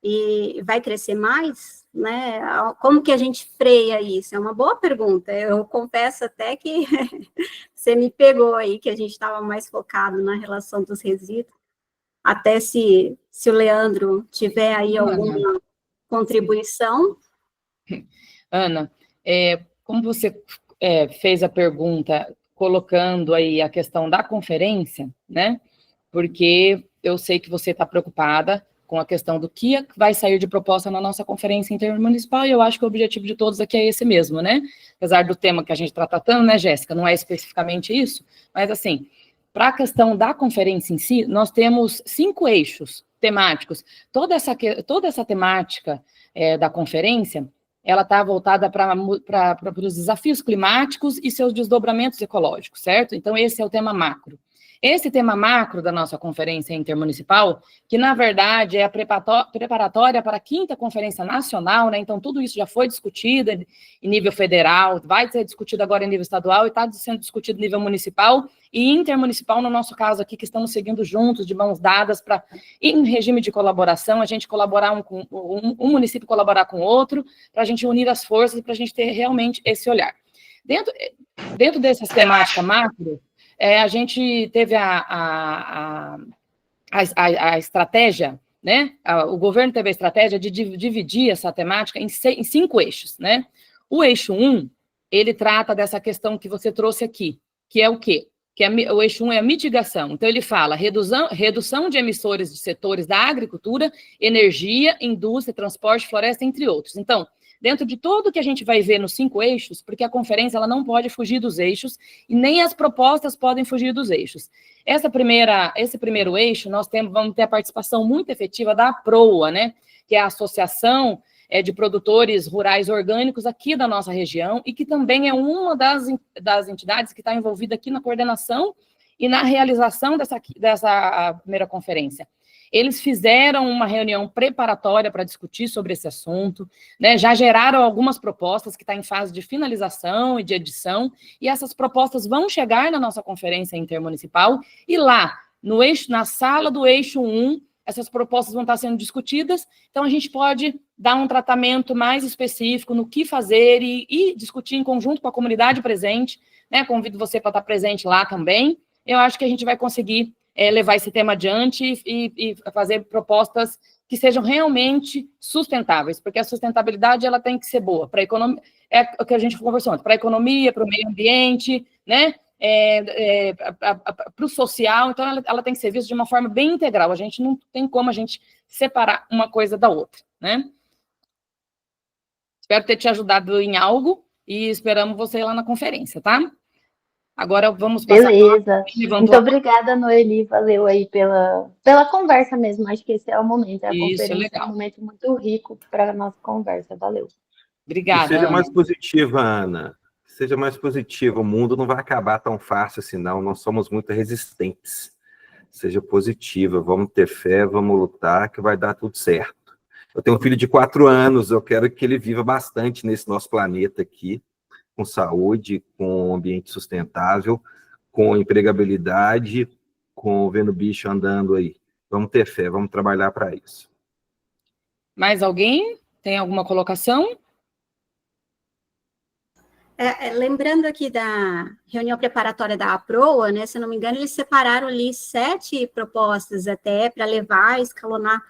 e vai crescer mais, né? Como que a gente freia isso? É uma boa pergunta. Eu confesso até que você me pegou aí, que a gente estava mais focado na relação dos resíduos. Até se o Leandro tiver aí alguma contribuição. Ana, como você fez a pergunta colocando aí a questão da conferência, né? Porque eu sei que você está preocupada com a questão do que vai sair de proposta na nossa conferência intermunicipal, e eu acho que o objetivo de todos aqui é esse mesmo, né? Apesar do tema que a gente está tratando, né, Jéssica, não é especificamente isso, mas assim, para a questão da conferência em si, nós temos 5 eixos temáticos. Toda essa temática da conferência, ela está voltada para os desafios climáticos e seus desdobramentos ecológicos, certo? Então, esse é o tema macro. Esse tema macro da nossa conferência intermunicipal, que na verdade é a preparatória para a 5ª Conferência Nacional, né? Então tudo isso já foi discutido em nível federal, vai ser discutido agora em nível estadual e está sendo discutido em nível municipal e intermunicipal, no nosso caso aqui, que estamos seguindo juntos, de mãos dadas, para, em regime de colaboração, a gente colaborar um município colaborar com o outro, para a gente unir as forças, para a gente ter realmente esse olhar. Dentro dessas temáticas macro, a gente teve a estratégia, né? O governo teve a estratégia de dividir essa temática em 5 eixos, né? O eixo 1, ele trata dessa questão que você trouxe aqui, que é o quê? O eixo 1 é a mitigação. Então, ele fala redução de emissores de setores da agricultura, energia, indústria, transporte, floresta, entre outros. Então, dentro de tudo que a gente vai ver nos 5 eixos, porque a conferência ela não pode fugir dos eixos, e nem as propostas podem fugir dos eixos. Esse primeiro eixo, vamos ter a participação muito efetiva da APROA, né, que é a Associação de Produtores Rurais Orgânicos aqui da nossa região, e que também é uma das entidades que está envolvida aqui na coordenação e na realização dessa primeira conferência. Eles fizeram uma reunião preparatória para discutir sobre esse assunto, né? Já geraram algumas propostas que estão em fase de finalização e de edição, e essas propostas vão chegar na nossa conferência intermunicipal, e lá, na sala do eixo 1, essas propostas vão estar sendo discutidas, então a gente pode dar um tratamento mais específico no que fazer e discutir em conjunto com a comunidade presente, né? Convido você para estar presente lá também. Eu acho que a gente vai conseguir levar esse tema adiante e fazer propostas que sejam realmente sustentáveis, porque a sustentabilidade ela tem que ser boa para a economia, é o que a gente conversou antes, para a economia, para o meio ambiente, né? Para o social, então ela tem que ser vista de uma forma bem integral, a gente não tem como a gente separar uma coisa da outra, né? Espero ter te ajudado em algo e esperamos você lá na conferência, tá? Agora vamos passar... Beleza. Muito obrigada, Noeli. Valeu aí pela conversa mesmo. Acho que esse é o momento. A conferência legal. É um momento muito rico para a nossa conversa. Valeu. Obrigada, E seja Ana. mais positiva, Ana. Seja mais positiva. O mundo não vai acabar tão fácil assim, não. Nós somos muito resistentes. Seja positiva. Vamos ter fé, vamos lutar, que vai dar tudo certo. Eu tenho um filho de 4 anos. Eu quero que ele viva bastante nesse nosso planeta aqui, com saúde, com ambiente sustentável, com empregabilidade, com vendo bicho andando aí. Vamos ter fé, vamos trabalhar para isso. Mais alguém? Tem alguma colocação? Lembrando aqui da reunião preparatória da APROA, né, se não me engano, eles separaram ali 7 propostas até para levar, escalonar,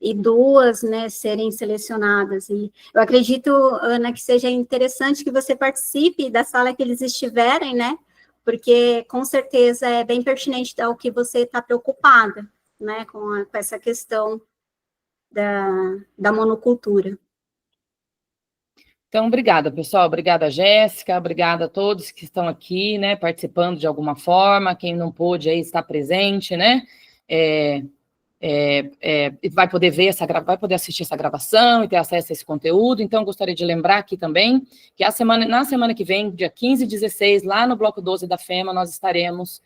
e 2, né, serem selecionadas. E eu acredito, Ana, que seja interessante que você participe da sala que eles estiverem, né, porque com certeza é bem pertinente ao que você está preocupada, né, com essa questão da monocultura. Então, obrigada, pessoal. Obrigada, Jéssica. Obrigada a todos que estão aqui, né, participando de alguma forma. Quem não pôde aí estar presente, né, vai poder ver vai poder assistir essa gravação e ter acesso a esse conteúdo. Então, gostaria de lembrar aqui também que na semana que vem, dia 15 e 16, lá no Bloco 12 da FEMA, nós estaremos,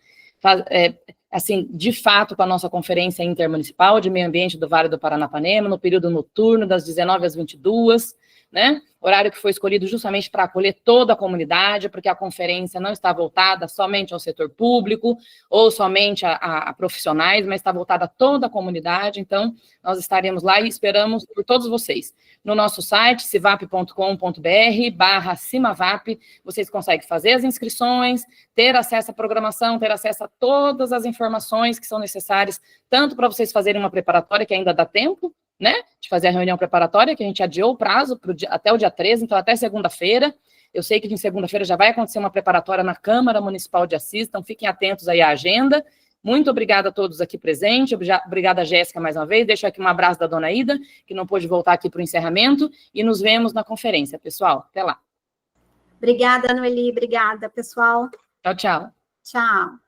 assim, de fato, com a nossa conferência intermunicipal de meio ambiente do Vale do Paranapanema, no período noturno, das 19 às 22, né? Horário que foi escolhido justamente para acolher toda a comunidade, porque a conferência não está voltada somente ao setor público ou somente a profissionais, mas está voltada a toda a comunidade. Então, nós estaremos lá e esperamos por todos vocês. No nosso site, civap.com.br/cimavap, vocês conseguem fazer as inscrições, ter acesso à programação, ter acesso a todas as informações que são necessárias, tanto para vocês fazerem uma preparatória, que ainda dá tempo, né, de fazer a reunião preparatória, que a gente adiou o prazo até o dia 13, então até segunda-feira. Eu sei que de segunda-feira já vai acontecer uma preparatória na Câmara Municipal de Assis, então fiquem atentos aí à agenda. Muito obrigada a todos aqui presentes, obrigada, Jéssica, mais uma vez. Deixo aqui um abraço da dona Ida, que não pôde voltar aqui para o encerramento, e nos vemos na conferência, pessoal. Até lá. Obrigada, Noeli, obrigada, pessoal. Tchau, tchau. Tchau.